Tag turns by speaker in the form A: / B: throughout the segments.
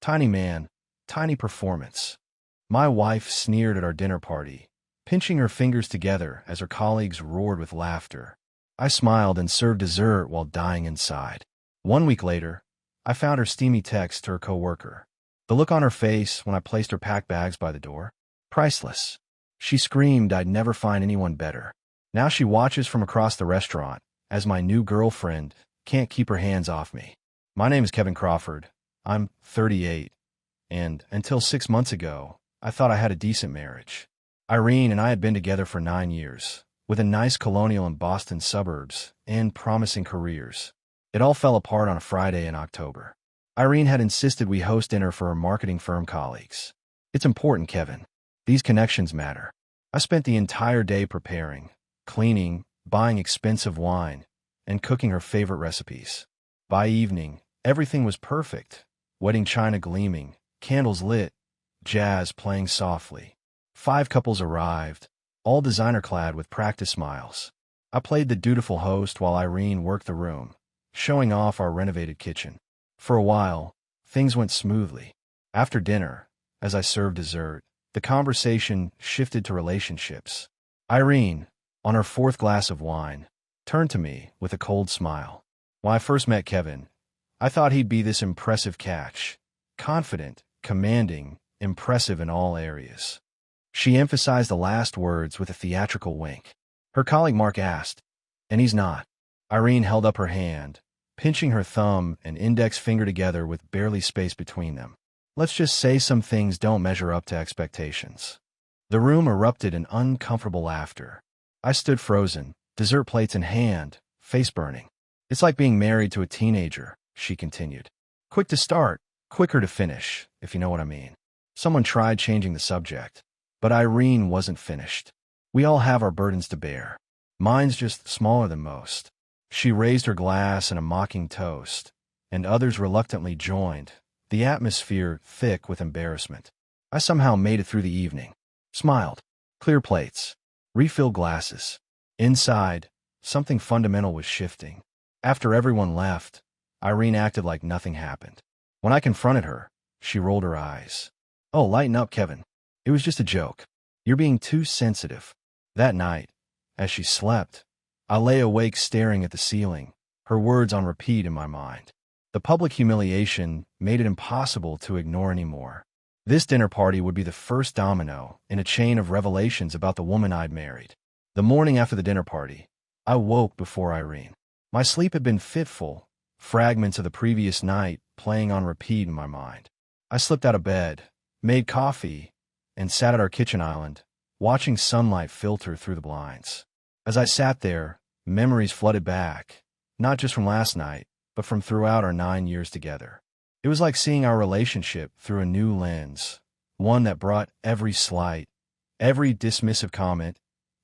A: Tiny man, tiny performance. My wife sneered at our dinner party, pinching her fingers together as her colleagues roared with laughter. I smiled and served dessert while dying inside. 1 week later, I found her steamy text to her coworker. The look on her face when I placed her packed bags by the door? Priceless. She screamed I'd never find anyone better. Now she watches from across the restaurant as my new girlfriend can't keep her hands off me. My name is Kevin Crawford. I'm 38, and until 6 months ago, I thought I had a decent marriage. Irene and I had been together for 9 years, with a nice colonial in Boston suburbs and promising careers. It all fell apart on a Friday in October. Irene had insisted we host dinner for her marketing firm colleagues. It's important, Kevin. These connections matter. I spent the entire day preparing, cleaning, buying expensive wine, and cooking her favorite recipes. By evening, everything was perfect. Wedding china gleaming, candles lit, jazz playing softly. 5 couples arrived, all designer-clad with practice smiles. I played the dutiful host while Irene worked the room, showing off our renovated kitchen. For a while, things went smoothly. After dinner, as I served dessert, the conversation shifted to relationships. Irene, on her 4th glass of wine, turned to me with a cold smile. When I first met Kevin, I thought he'd be this impressive catch, confident, commanding, impressive in all areas. She emphasized the last words with a theatrical wink. Her colleague Mark asked, "And he's not?" Irene held up her hand, pinching her thumb and index finger together with barely space between them. Let's just say some things don't measure up to expectations. The room erupted in uncomfortable laughter. I stood frozen, dessert plates in hand, face burning. It's like being married to a teenager, she continued. Quick to start, quicker to finish, if you know what I mean. Someone tried changing the subject, but Irene wasn't finished. We all have our burdens to bear. Mine's just smaller than most. She raised her glass in a mocking toast, and others reluctantly joined, the atmosphere thick with embarrassment. I somehow made it through the evening. Smiled. Clear plates. Refilled glasses. Inside, something fundamental was shifting. After everyone left, Irene acted like nothing happened. When I confronted her, she rolled her eyes. "Oh, lighten up, Kevin. It was just a joke. You're being too sensitive." That night, as she slept, I lay awake staring at the ceiling, her words on repeat in my mind. The public humiliation made it impossible to ignore anymore. This dinner party would be the first domino in a chain of revelations about the woman I'd married. The morning after the dinner party, I woke before Irene. My sleep had been fitful, fragments of the previous night playing on repeat in my mind. I slipped out of bed, made coffee, and sat at our kitchen island, watching sunlight filter through the blinds. As I sat there, memories flooded back, not just from last night, but from throughout our 9 years together. It was like seeing our relationship through a new lens, one that brought every slight, every dismissive comment,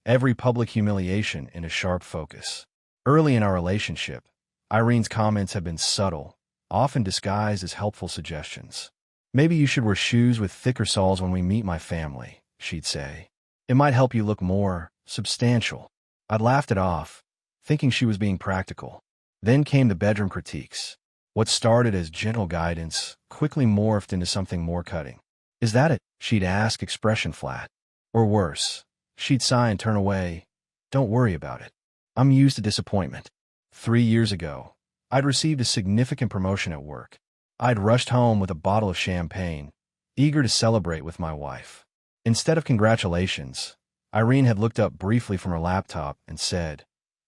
A: every public humiliation into sharp focus. Early in our relationship, Irene's comments had been subtle, often disguised as helpful suggestions. "Maybe you should wear shoes with thicker soles when we meet my family," she'd say. "It might help you look more substantial." I'd laughed it off, thinking she was being practical. Then came the bedroom critiques. What started as gentle guidance quickly morphed into something more cutting. "Is that it?" she'd ask, expression flat. Or worse, she'd sigh and turn away. "Don't worry about it. I'm used to disappointment." 3 years ago, I'd received a significant promotion at work. I'd rushed home with a bottle of champagne, eager to celebrate with my wife. Instead of congratulations, Irene had looked up briefly from her laptop and said,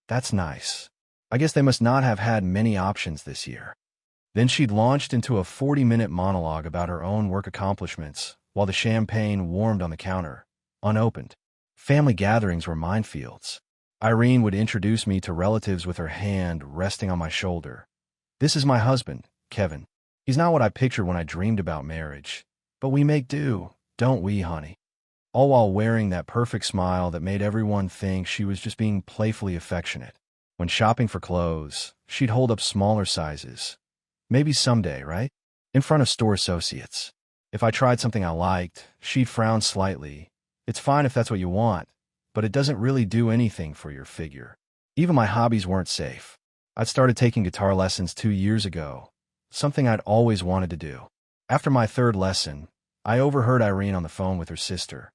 A: "That's nice. I guess they must not have had many options this year." Then she'd launched into a 40-minute monologue about her own work accomplishments while the champagne warmed on the counter, unopened. Family gatherings were minefields. Irene would introduce me to relatives with her hand resting on my shoulder. "This is my husband, Kevin. He's not what I pictured when I dreamed about marriage, but we make do, don't we, honey?" All while wearing that perfect smile that made everyone think she was just being playfully affectionate. When shopping for clothes, she'd hold up smaller sizes. "Maybe someday, right?" In front of store associates. If I tried something I liked, she'd frown slightly. "It's fine if that's what you want, but it doesn't really do anything for your figure." Even my hobbies weren't safe. I'd started taking guitar lessons 2 years ago, something I'd always wanted to do. After my third lesson, I overheard Irene on the phone with her sister.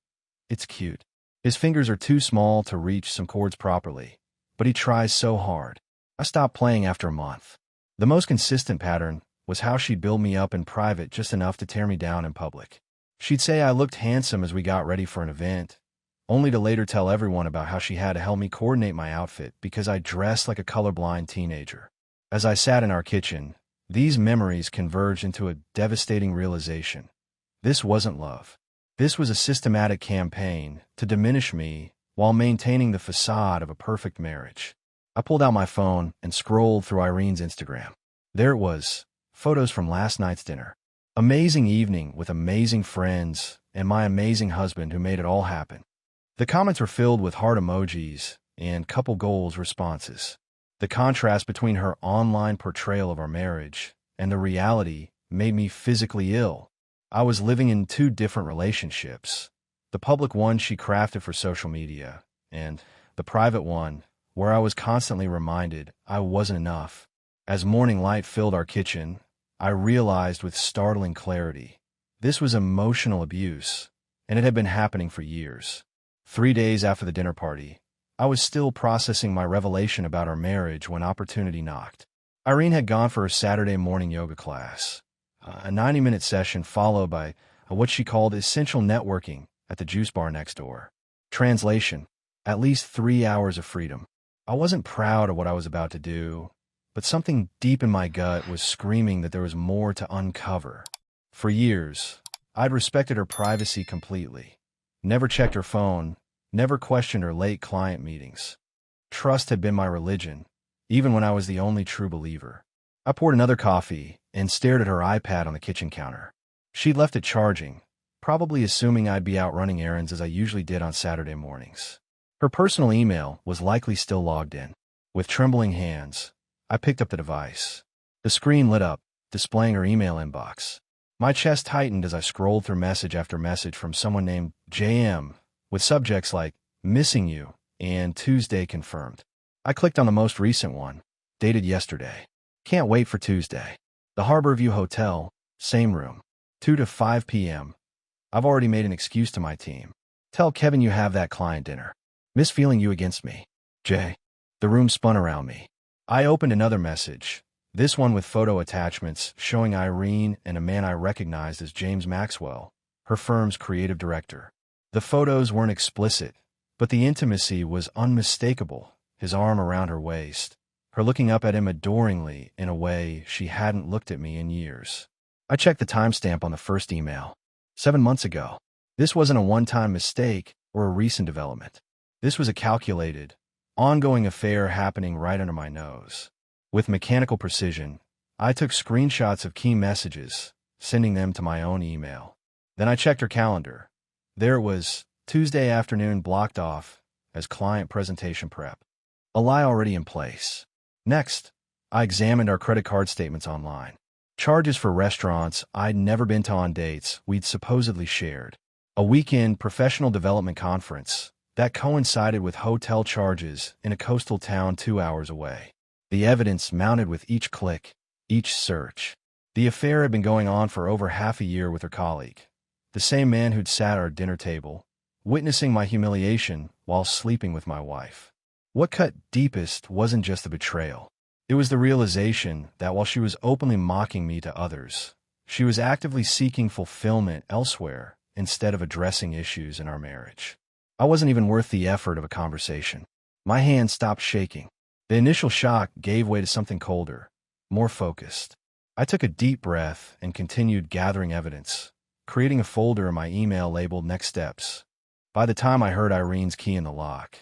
A: It's cute. His fingers are too small to reach some chords properly, but he tries so hard. I stopped playing after a month. The most consistent pattern was how she'd build me up in private just enough to tear me down in public. She'd say I looked handsome as we got ready for an event, only to later tell everyone about how she had to help me coordinate my outfit because I dressed like a colorblind teenager. As I sat in our kitchen, these memories converged into a devastating realization. This wasn't love. This was a systematic campaign to diminish me while maintaining the facade of a perfect marriage. I pulled out my phone and scrolled through Irene's Instagram. There it was, photos from last night's dinner. Amazing evening with amazing friends and my amazing husband who made it all happen. The comments were filled with heart emojis and couple goals responses. The contrast between her online portrayal of our marriage and the reality made me physically ill. I was living in two different relationships. The public one she crafted for social media, and the private one where I was constantly reminded I wasn't enough. As morning light filled our kitchen, I realized with startling clarity, this was emotional abuse, and it had been happening for years. 3 days after the dinner party, I was still processing my revelation about our marriage when opportunity knocked. Irene had gone for her Saturday morning yoga class, a 90-minute session followed by what she called essential networking at the juice bar next door. Translation: at least 3 hours of freedom. I wasn't proud of what I was about to do, but something deep in my gut was screaming that there was more to uncover. For years, I'd respected her privacy completely. Never checked her phone, never questioned her late client meetings. Trust had been my religion, even when I was the only true believer. I poured another coffee and stared at her iPad on the kitchen counter. She'd left it charging, probably assuming I'd be out running errands as I usually did on Saturday mornings. Her personal email was likely still logged in. With trembling hands, I picked up the device. The screen lit up, displaying her email inbox. My chest tightened as I scrolled through message after message from someone named JM, with subjects like, missing you, and Tuesday confirmed. I clicked on the most recent one, dated yesterday. Can't wait for Tuesday. The Harborview Hotel, same room. 2 to 5 p.m. I've already made an excuse to my team. Tell Kevin you have that client dinner. Miss feeling you against me. Jay. The room spun around me. I opened another message, this one with photo attachments showing Irene and a man I recognized as James Maxwell, her firm's creative director. The photos weren't explicit, but the intimacy was unmistakable, his arm around her waist, her looking up at him adoringly in a way she hadn't looked at me in years. I checked the timestamp on the first email. 7 months ago. This wasn't a one-time mistake or a recent development. This was a calculated, ongoing affair happening right under my nose. With mechanical precision, I took screenshots of key messages, sending them to my own email. Then I checked her calendar. There it was, Tuesday afternoon blocked off as client presentation prep. A lie already in place. Next, I examined our credit card statements online. Charges for restaurants I'd never been to on dates we'd supposedly shared. A weekend professional development conference that coincided with hotel charges in a coastal town 2 hours away. The evidence mounted with each click, each search. The affair had been going on for over half a year with her colleague, the same man who'd sat at our dinner table, witnessing my humiliation while sleeping with my wife. What cut deepest wasn't just the betrayal. It was the realization that while she was openly mocking me to others, she was actively seeking fulfillment elsewhere instead of addressing issues in our marriage. I wasn't even worth the effort of a conversation. My hand stopped shaking. The initial shock gave way to something colder, more focused. I took a deep breath and continued gathering evidence, creating a folder in my email labeled Next Steps. By the time I heard Irene's key in the lock,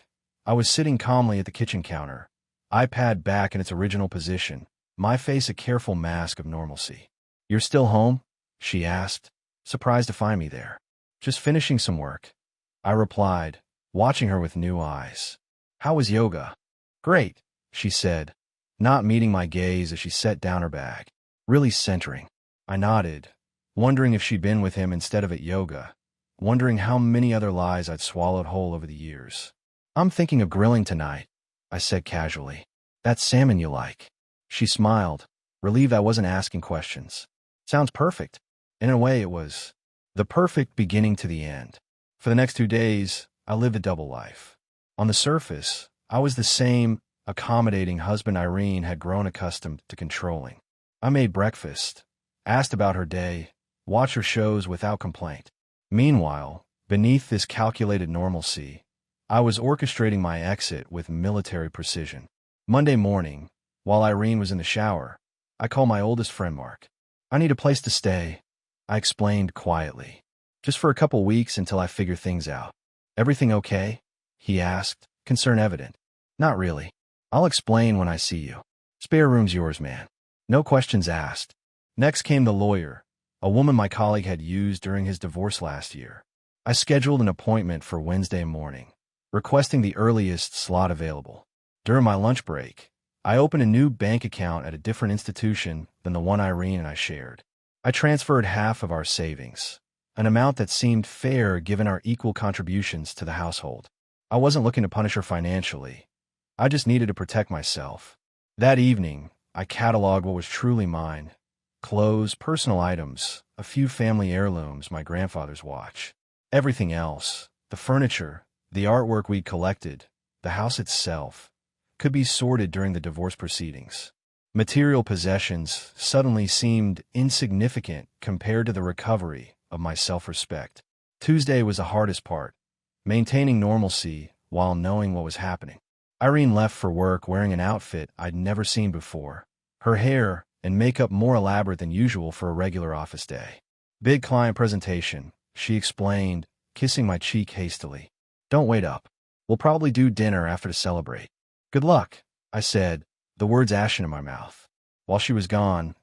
A: I was sitting calmly at the kitchen counter, iPad back in its original position, my face a careful mask of normalcy. "You're still home?" she asked, surprised to find me there. "Just finishing some work," I replied, watching her with new eyes. "How was yoga?" "Great," she said, not meeting my gaze as she set down her bag. "Really centering." I nodded, wondering if she'd been with him instead of at yoga, wondering how many other lies I'd swallowed whole over the years. "I'm thinking of grilling tonight," I said casually. "That salmon you like." She smiled, relieved I wasn't asking questions. "Sounds perfect." In a way, it was the perfect beginning to the end. For the next 2 days, I lived a double life. On the surface, I was the same accommodating husband Irene had grown accustomed to controlling. I made breakfast, asked about her day, watched her shows without complaint. Meanwhile, beneath this calculated normalcy, I was orchestrating my exit with military precision. Monday morning, while Irene was in the shower, I called my oldest friend Mark. "I need a place to stay," I explained quietly. "Just for a couple weeks until I figure things out." "Everything okay?" he asked, concern evident. "Not really. I'll explain when I see you. Spare room's yours, man." No questions asked. Next came the lawyer, a woman my colleague had used during his divorce last year. I scheduled an appointment for Wednesday morning, requesting the earliest slot available. During my lunch break, I opened a new bank account at a different institution than the one Irene and I shared. I transferred half of our savings, an amount that seemed fair given our equal contributions to the household. I wasn't looking to punish her financially. I just needed to protect myself. That evening, I cataloged what was truly mine: clothes, personal items, a few family heirlooms, my grandfather's watch. Everything else, the furniture, the artwork we'd collected, the house itself, could be sorted during the divorce proceedings. Material possessions suddenly seemed insignificant compared to the recovery of my self-respect. Tuesday was the hardest part, maintaining normalcy while knowing what was happening. Irene left for work wearing an outfit I'd never seen before, her hair and makeup more elaborate than usual for a regular office day. "Big client presentation," she explained, kissing my cheek hastily. "Don't wait up. We'll probably do dinner after to celebrate." "Good luck," I said, the words ashen in my mouth. While she was gone,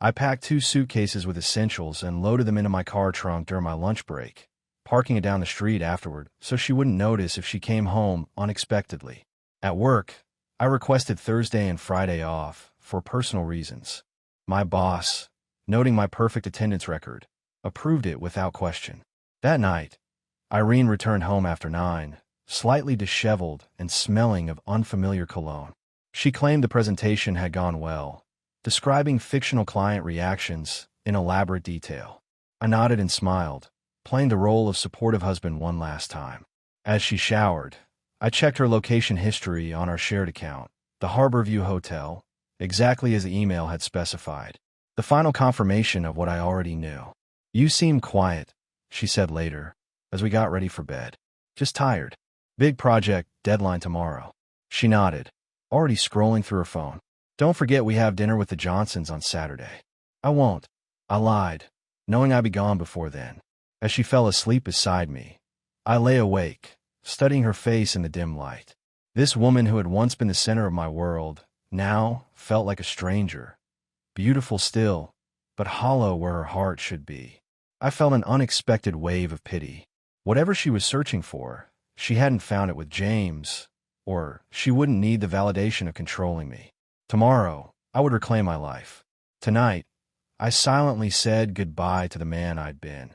A: I packed 2 suitcases with essentials and loaded them into my car trunk during my lunch break, parking it down the street afterward so she wouldn't notice if she came home unexpectedly. At work, I requested Thursday and Friday off for personal reasons. My boss, noting my perfect attendance record, approved it without question. That night, Irene returned home after 9, slightly disheveled and smelling of unfamiliar cologne. She claimed the presentation had gone well, describing fictional client reactions in elaborate detail. I nodded and smiled, playing the role of supportive husband one last time. As she showered, I checked her location history on our shared account, the Harborview Hotel, exactly as the email had specified. The final confirmation of what I already knew. "You seem quiet," she said later, as we got ready for bed. "Just tired. Big project, deadline tomorrow." She nodded, already scrolling through her phone. "Don't forget we have dinner with the Johnsons on Saturday." "I won't," I lied, knowing I'd be gone before then. As she fell asleep beside me, I lay awake, studying her face in the dim light. This woman who had once been the center of my world now felt like a stranger, beautiful still, but hollow where her heart should be. I felt an unexpected wave of pity. Whatever she was searching for, she hadn't found it with James, or she wouldn't need the validation of controlling me. Tomorrow, I would reclaim my life. Tonight, I silently said goodbye to the man I'd been,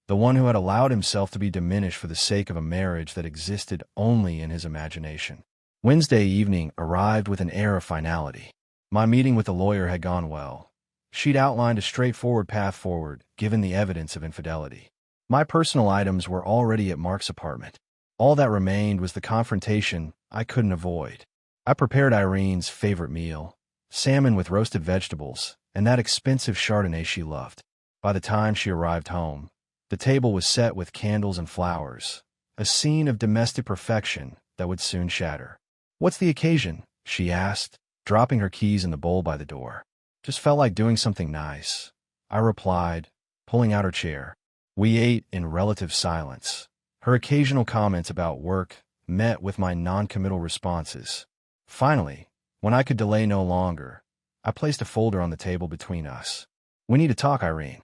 A: the one who had allowed himself to be diminished for the sake of a marriage that existed only in his imagination. Wednesday evening arrived with an air of finality. My meeting with the lawyer had gone well. She'd outlined a straightforward path forward, given the evidence of infidelity. My personal items were already at Mark's apartment. All that remained was the confrontation I couldn't avoid. I prepared Irene's favorite meal, salmon with roasted vegetables, and that expensive Chardonnay she loved. By the time she arrived home, the table was set with candles and flowers, a scene of domestic perfection that would soon shatter. "What's the occasion?" she asked, dropping her keys in the bowl by the door. "Just felt like doing something nice," I replied, pulling out her chair. We ate in relative silence. Her occasional comments about work met with my non-committal responses. Finally, when I could delay no longer, I placed a folder on the table between us. "We need to talk, Irene."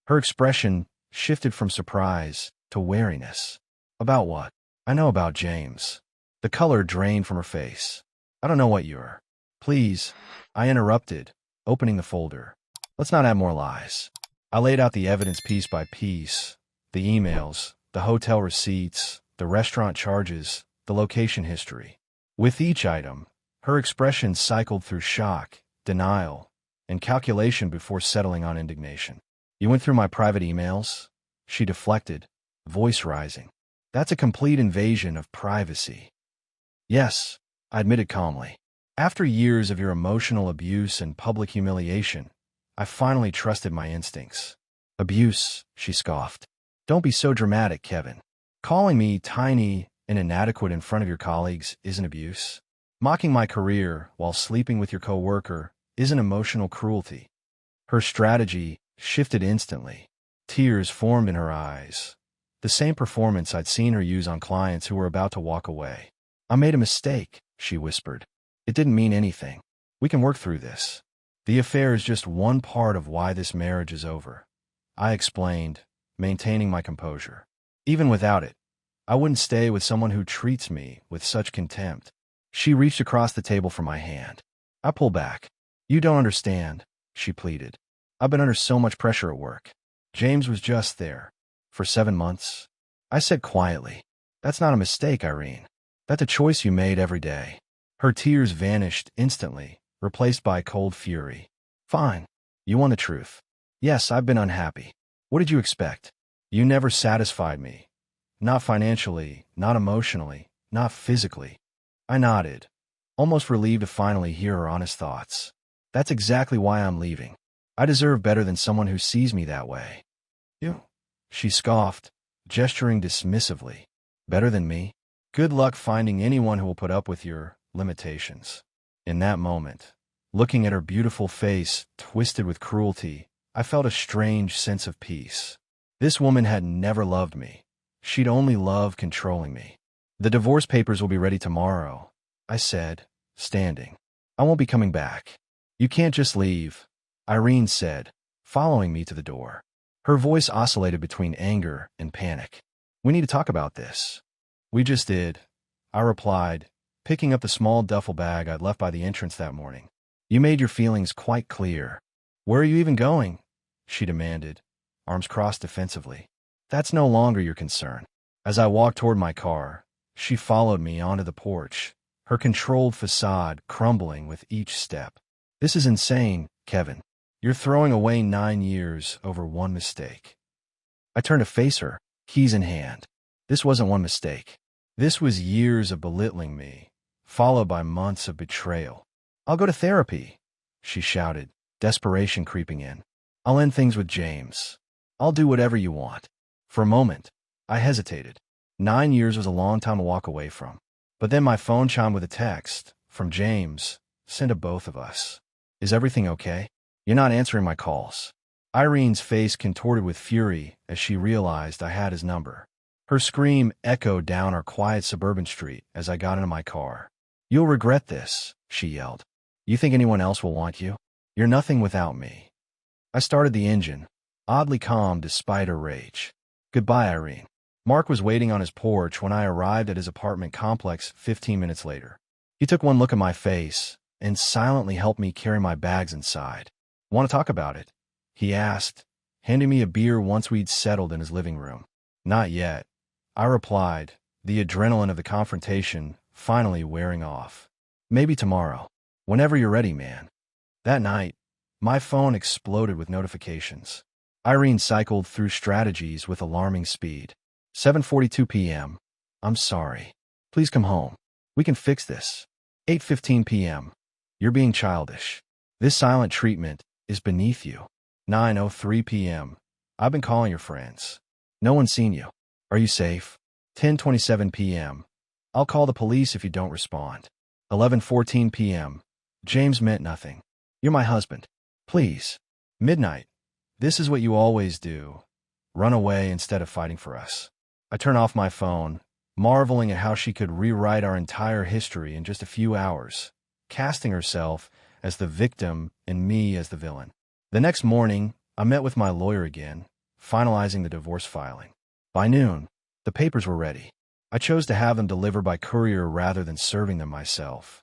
A: Her expression shifted from surprise to wariness. "About what?" "I know about James." The color drained from her face. "I don't know what you're—" "Please," I interrupted, opening the folder. "Let's not add more lies." I laid out the evidence piece by piece, the emails, the hotel receipts, the restaurant charges, the location history. With each item, her expression cycled through shock, denial, and calculation before settling on indignation. You went through my private emails? She deflected, voice rising. That's a complete invasion of privacy. Yes, I admitted calmly. After years of your emotional abuse and public humiliation, I finally trusted my instincts. Abuse, she scoffed. Don't be so dramatic, Kevin. Calling me tiny and inadequate in front of your colleagues isn't abuse. Mocking my career while sleeping with your coworker isn't emotional cruelty. Her strategy shifted instantly. Tears formed in her eyes. The same performance I'd seen her use on clients who were about to walk away. I made a mistake, she whispered. It didn't mean anything. We can work through this. The affair is just one part of why this marriage is over. I explained, maintaining my composure. Even without it, I wouldn't stay with someone who treats me with such contempt. She reached across the table for my hand. I pulled back. You don't understand, she pleaded. I've been under so much pressure at work. James was just there. For 7 months. I said quietly, that's not a mistake, Irene. That's a choice you made every day. Her tears vanished instantly, replaced by cold fury. Fine. You want the truth. Yes, I've been unhappy. What did you expect? You never satisfied me. Not financially, not emotionally, not physically. I nodded, almost relieved to finally hear her honest thoughts. That's exactly why I'm leaving. I deserve better than someone who sees me that way. You? She scoffed, gesturing dismissively. Better than me? Good luck finding anyone who will put up with your limitations. In that moment, looking at her beautiful face twisted with cruelty, I felt a strange sense of peace. This woman had never loved me. She'd only loved controlling me. The divorce papers will be ready tomorrow, I said, standing. I won't be coming back. You can't just leave, Irene said, following me to the door. Her voice oscillated between anger and panic. We need to talk about this. We just did, I replied, picking up the small duffel bag I'd left by the entrance that morning. You made your feelings quite clear. Where are you even going? She demanded, arms crossed defensively. That's no longer your concern. As I walked toward my car, she followed me onto the porch, her controlled facade crumbling with each step. This is insane, Kevin. You're throwing away 9 years over one mistake. I turned to face her, keys in hand. This wasn't one mistake. This was years of belittling me, followed by months of betrayal. I'll go to therapy, she shouted, desperation creeping in. I'll end things with James. I'll do whatever you want. For a moment, I hesitated. 9 years was a long time to walk away from. But then my phone chimed with a text from James, sent to both of us. Is everything okay? You're not answering my calls. Irene's face contorted with fury as she realized I had his number. Her scream echoed down our quiet suburban street as I got into my car. You'll regret this, she yelled. You think anyone else will want you? You're nothing without me. I started the engine, oddly calm despite her rage. Goodbye, Irene. Mark was waiting on his porch when I arrived at his apartment complex 15 minutes later. He took one look at my face and silently helped me carry my bags inside. Want to talk about it? He asked, handing me a beer once we'd settled in his living room. Not yet, I replied, the adrenaline of the confrontation finally wearing off. Maybe tomorrow. Whenever you're ready, man. That night, my phone exploded with notifications. Irene cycled through strategies with alarming speed. 7:42 p.m. I'm sorry. Please come home. We can fix this. 8:15 p.m. You're being childish. This silent treatment is beneath you. 9:03 p.m. I've been calling your friends. No one's seen you. Are you safe? 10:27 p.m. I'll call the police if you don't respond. 11:14 p.m. James meant nothing. You're my husband. Please. Midnight. This is what you always do. Run away instead of fighting for us. I turn off my phone, marveling at how she could rewrite our entire history in just a few hours, casting herself as the victim and me as the villain. The next morning, I met with my lawyer again, finalizing the divorce filing. By noon, the papers were ready. I chose to have them delivered by courier rather than serving them myself.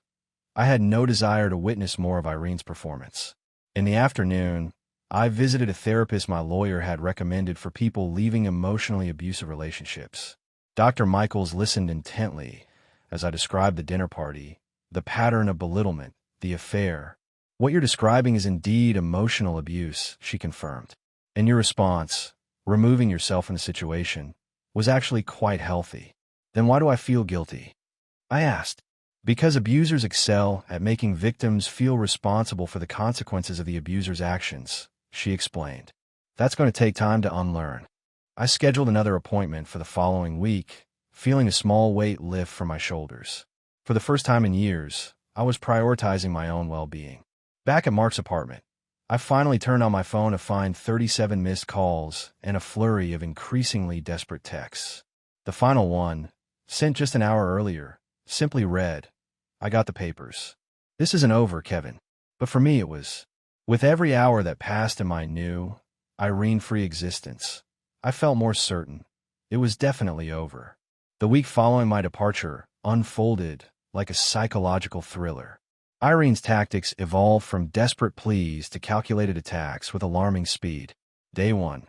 A: I had no desire to witness more of Irene's performance. In the afternoon, I visited a therapist my lawyer had recommended for people leaving emotionally abusive relationships. Dr. Michaels listened intently as I described the dinner party, the pattern of belittlement, the affair. What you're describing is indeed emotional abuse, she confirmed. And your response, removing yourself from the situation, was actually quite healthy. Then why do I feel guilty? I asked. Because abusers excel at making victims feel responsible for the consequences of the abuser's actions, she explained. That's going to take time to unlearn. I scheduled another appointment for the following week, feeling a small weight lift from my shoulders. For the first time in years, I was prioritizing my own well-being. Back at Mark's apartment, I finally turned on my phone to find 37 missed calls and a flurry of increasingly desperate texts. The final one, sent just an hour earlier, simply read, "I got the papers. This isn't over, Kevin." But for me it was. With every hour that passed in my new, Irene-free existence, I felt more certain. It was definitely over. The week following my departure unfolded like a psychological thriller. Irene's tactics evolved from desperate pleas to calculated attacks with alarming speed. Day 1.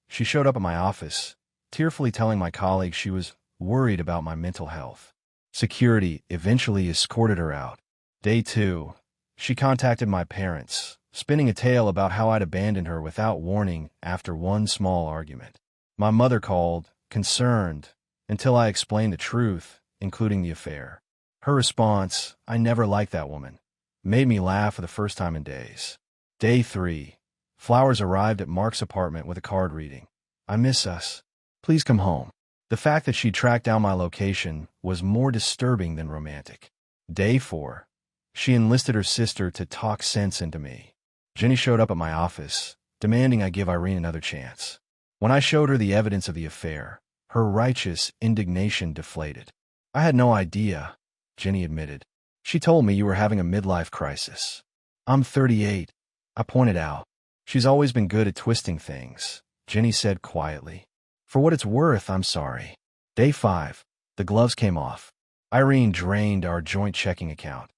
A: She showed up at my office, tearfully telling my colleagues she was worried about my mental health. Security eventually escorted her out. Day 2. She contacted my parents, spinning a tale about how I'd abandoned her without warning after one small argument. My mother called, concerned, until I explained the truth, including the affair. Her response, "I never liked that woman," made me laugh for the first time in days. Day 3. Flowers arrived at Mark's apartment with a card reading, "I miss us. Please come home." The fact that she tracked down my location was more disturbing than romantic. Day 4. She enlisted her sister to talk sense into me. Jenny showed up at my office, demanding I give Irene another chance. When I showed her the evidence of the affair, her righteous indignation deflated. "I had no idea," Jenny admitted. "She told me you were having a midlife crisis." "I'm 38, I pointed out. "She's always been good at twisting things," Jenny said quietly. "For what it's worth, I'm sorry." Day 5. The gloves came off. Irene drained our joint checking account,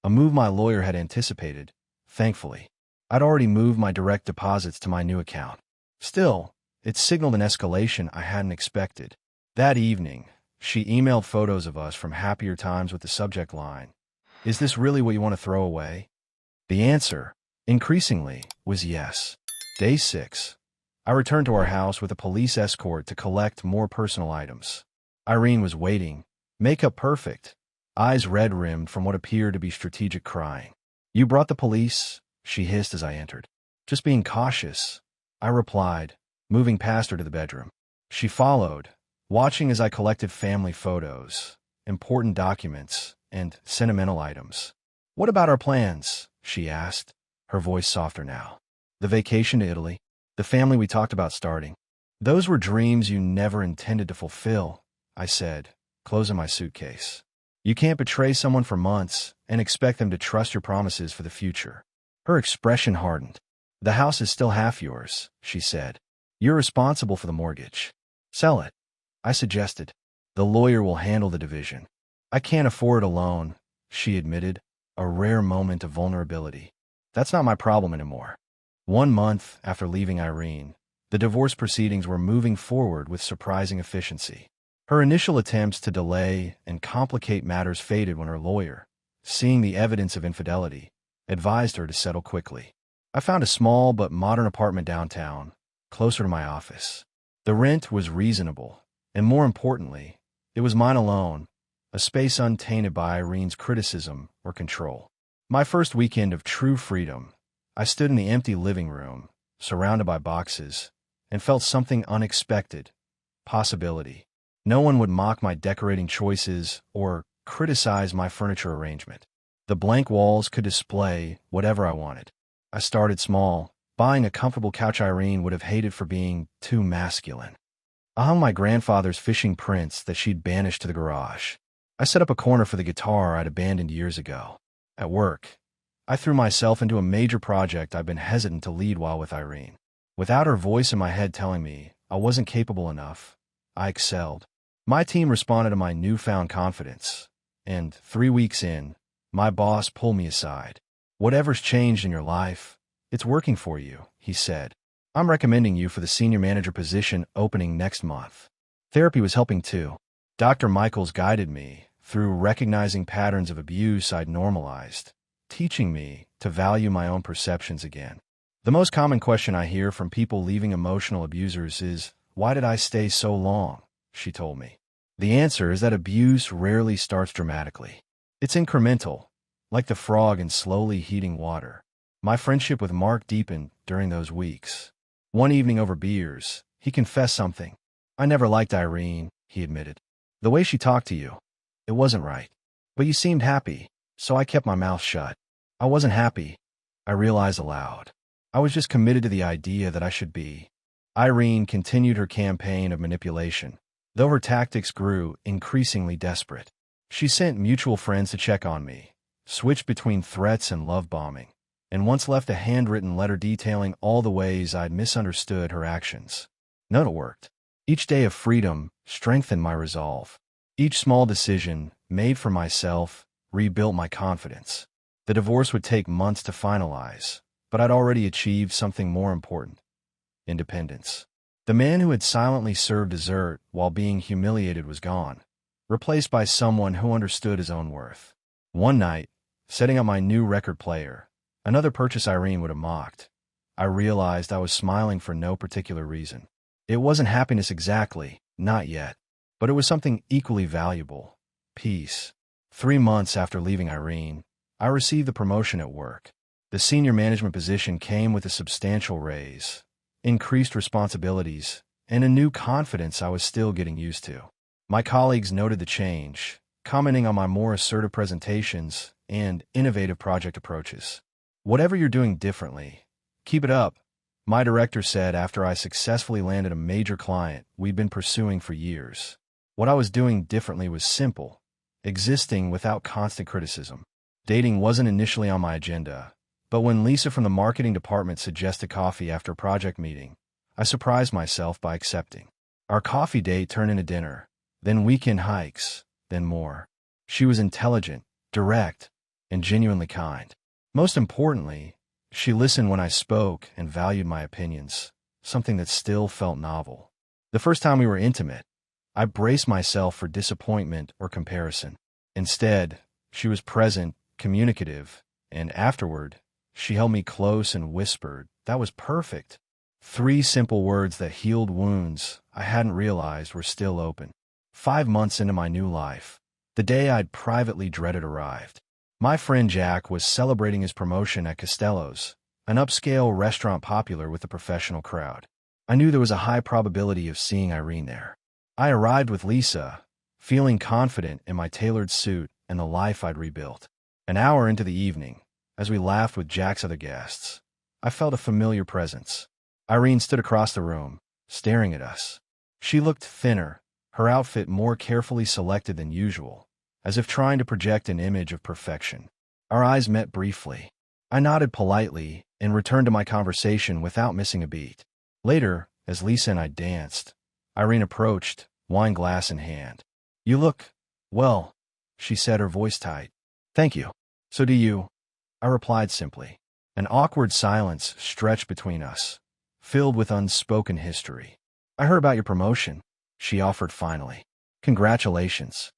A: a move my lawyer had anticipated, thankfully. I'd already moved my direct deposits to my new account. Still, it signaled an escalation I hadn't expected. That evening, she emailed photos of us from happier times with the subject line, "Is this really what you want to throw away?" The answer, increasingly, was yes. Day 6. I returned to our house with a police escort to collect more personal items. Irene was waiting, makeup perfect, eyes red-rimmed from what appeared to be strategic crying. "You brought the police?" she hissed as I entered. "Just being cautious," I replied, moving past her to the bedroom. She followed, watching as I collected family photos, important documents, and sentimental items. "What about our plans?" she asked, her voice softer now. "The vacation to Italy? The family we talked about starting? Those were dreams you never intended to fulfill," I said, closing my suitcase. "You can't betray someone for months and expect them to trust your promises for the future." Her expression hardened. "The house is still half yours," she said. "You're responsible for the mortgage. Sell it," I suggested. "The lawyer will handle the division." "I can't afford it alone," she admitted, a rare moment of vulnerability. "That's not my problem anymore." 1 month after leaving Irene, the divorce proceedings were moving forward with surprising efficiency. Her initial attempts to delay and complicate matters faded when her lawyer, seeing the evidence of infidelity, advised her to settle quickly. I found a small but modern apartment downtown, closer to my office. The rent was reasonable, and more importantly, it was mine alone, a space untainted by Irene's criticism or control. My first weekend of true freedom, I stood in the empty living room, surrounded by boxes, and felt something unexpected, possibility. No one would mock my decorating choices or criticize my furniture arrangement. The blank walls could display whatever I wanted. I started small, buying a comfortable couch Irene would have hated for being too masculine. I hung my grandfather's fishing prints that she'd banished to the garage. I set up a corner for the guitar I'd abandoned years ago. At work, I threw myself into a major project I'd been hesitant to lead while with Irene. Without her voice in my head telling me I wasn't capable enough, I excelled. My team responded to my newfound confidence, and 3 weeks in, my boss pulled me aside. "Whatever's changed in your life, it's working for you," he said. "I'm recommending you for the senior manager position opening next month." Therapy was helping too. Dr. Michaels guided me through recognizing patterns of abuse I'd normalized, teaching me to value my own perceptions again. The most common question I hear from people leaving emotional abusers is, "Why did I stay so long?" she told me. The answer is that abuse rarely starts dramatically. It's incremental, like the frog in slowly heating water. My friendship with Mark deepened during those weeks. One evening over beers, he confessed something. "I never liked Irene," he admitted. "The way she talked to you, it wasn't right. But you seemed happy, so I kept my mouth shut." I wasn't happy, I realized aloud. I was just committed to the idea that I should be. Irene continued her campaign of manipulation, though her tactics grew increasingly desperate. She sent mutual friends to check on me, switched between threats and love bombing, and once left a handwritten letter detailing all the ways I'd misunderstood her actions. None of it worked. Each day of freedom strengthened my resolve. Each small decision, made for myself, rebuilt my confidence. The divorce would take months to finalize, but I'd already achieved something more important: independence. The man who had silently served dessert while being humiliated was gone, replaced by someone who understood his own worth. One night, setting up my new record player, another purchase Irene would have mocked, I realized I was smiling for no particular reason. It wasn't happiness exactly, not yet, but it was something equally valuable: peace. 3 months after leaving Irene, I received the promotion at work. The senior management position came with a substantial raise, increased responsibilities, and a new confidence I was still getting used to. My colleagues noted the change, commenting on my more assertive presentations and innovative project approaches. "Whatever you're doing differently, keep it up," my director said after I successfully landed a major client we'd been pursuing for years. What I was doing differently was simple: existing without constant criticism. Dating wasn't initially on my agenda, but when Lisa from the marketing department suggested coffee after a project meeting, I surprised myself by accepting. Our coffee date turned into dinner, then weekend hikes, then more. She was intelligent, direct, and genuinely kind. Most importantly, she listened when I spoke and valued my opinions, something that still felt novel. The first time we were intimate, I braced myself for disappointment or comparison. Instead, she was present, communicative, and afterward, she held me close and whispered, "That was perfect." 3 simple words that healed wounds I hadn't realized were still open. 5 months into my new life, the day I'd privately dreaded arrived. My friend Jack was celebrating his promotion at Costello's, an upscale restaurant popular with the professional crowd. I knew there was a high probability of seeing Irene there. I arrived with Lisa, feeling confident in my tailored suit and the life I'd rebuilt. An hour into the evening, as we laughed with Jack's other guests, I felt a familiar presence. Irene stood across the room, staring at us. She looked thinner, her outfit more carefully selected than usual, as if trying to project an image of perfection. Our eyes met briefly. I nodded politely and returned to my conversation without missing a beat. Later, as Lisa and I danced, Irene approached, wine glass in hand. "You look, well," she said, her voice tight. "Thank you. So do you," I replied simply. An awkward silence stretched between us, filled with unspoken history. "I heard about your promotion," she offered finally. "Congratulations."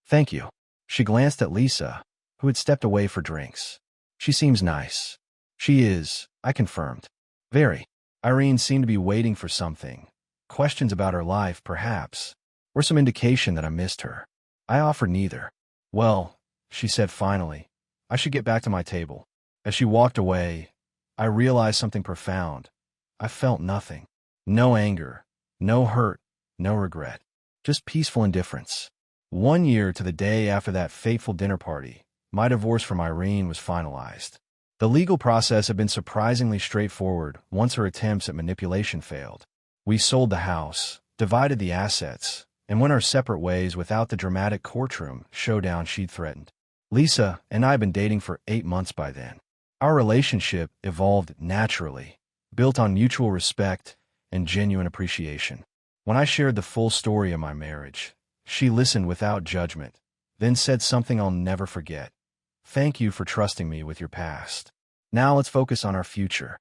A: "Thank you." She glanced at Lisa, who had stepped away for drinks. "She seems nice." "She is," I confirmed. "Very." Irene seemed to be waiting for something. Questions about her life, perhaps, or some indication that I missed her. I offered neither. "Well," she said finally, "I should get back to my table." As she walked away, I realized something profound. I felt nothing. No anger, no hurt, no regret. Just peaceful indifference. 1 year to the day after that fateful dinner party, my divorce from Irene was finalized. The legal process had been surprisingly straightforward once her attempts at manipulation failed. We sold the house, divided the assets, and went our separate ways without the dramatic courtroom showdown she'd threatened. Lisa and I had been dating for 8 months by then. Our relationship evolved naturally, built on mutual respect and genuine appreciation. When I shared the full story of my marriage, she listened without judgment, then said something I'll never forget. "Thank you for trusting me with your past. Now let's focus on our future."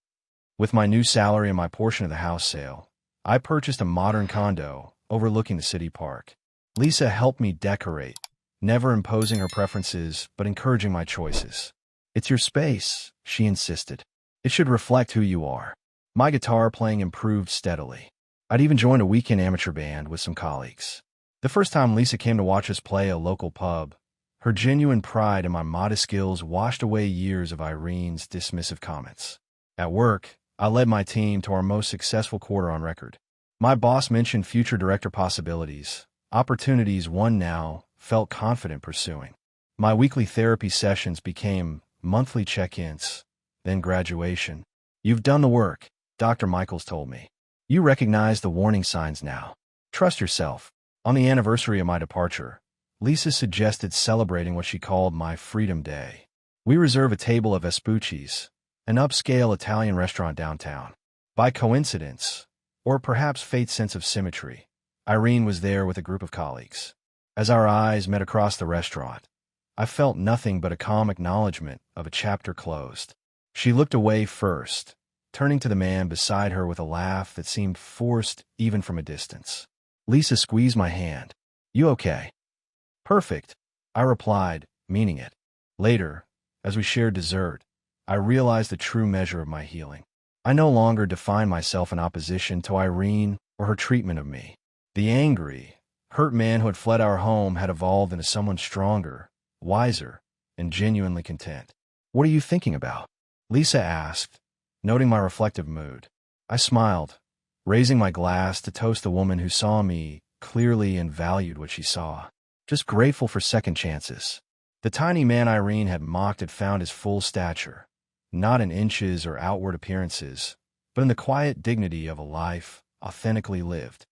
A: With my new salary and my portion of the house sale, I purchased a modern condo overlooking the city park. Lisa helped me decorate, never imposing her preferences but encouraging my choices. "It's your space," she insisted. It should reflect who you are. My guitar playing improved steadily. I'd even joined a weekend amateur band with some colleagues. The first time Lisa came to watch us play a local pub, her genuine pride in my modest skills washed away years of Irene's dismissive comments. At work, I led my team to our most successful quarter on record. My boss mentioned future director possibilities, opportunities one now felt confident pursuing. My weekly therapy sessions became monthly check-ins, then graduation. You've done the work, Dr. Michaels told me. You recognize the warning signs now. Trust yourself. On the anniversary of my departure, Lisa suggested celebrating what she called my Freedom Day. We reserve a table at Vespucci's, an upscale Italian restaurant downtown. By coincidence, or perhaps fate's sense of symmetry, Irene was there with a group of colleagues. As our eyes met across the restaurant, I felt nothing but a calm acknowledgement of a chapter closed. She looked away first, turning to the man beside her with a laugh that seemed forced even from a distance. Lisa squeezed my hand. You okay? Perfect, I replied, meaning it. Later, as we shared dessert, I realized the true measure of my healing. I no longer defined myself in opposition to Irene or her treatment of me. The angry, hurt man who had fled our home had evolved into someone stronger, wiser, and genuinely content. What are you thinking about? Lisa asked, noting my reflective mood. I smiled, raising my glass to toast the woman who saw me clearly and valued what she saw. Just grateful for second chances. The tiny man Irene had mocked had found his full stature, not in inches or outward appearances, but in the quiet dignity of a life authentically lived.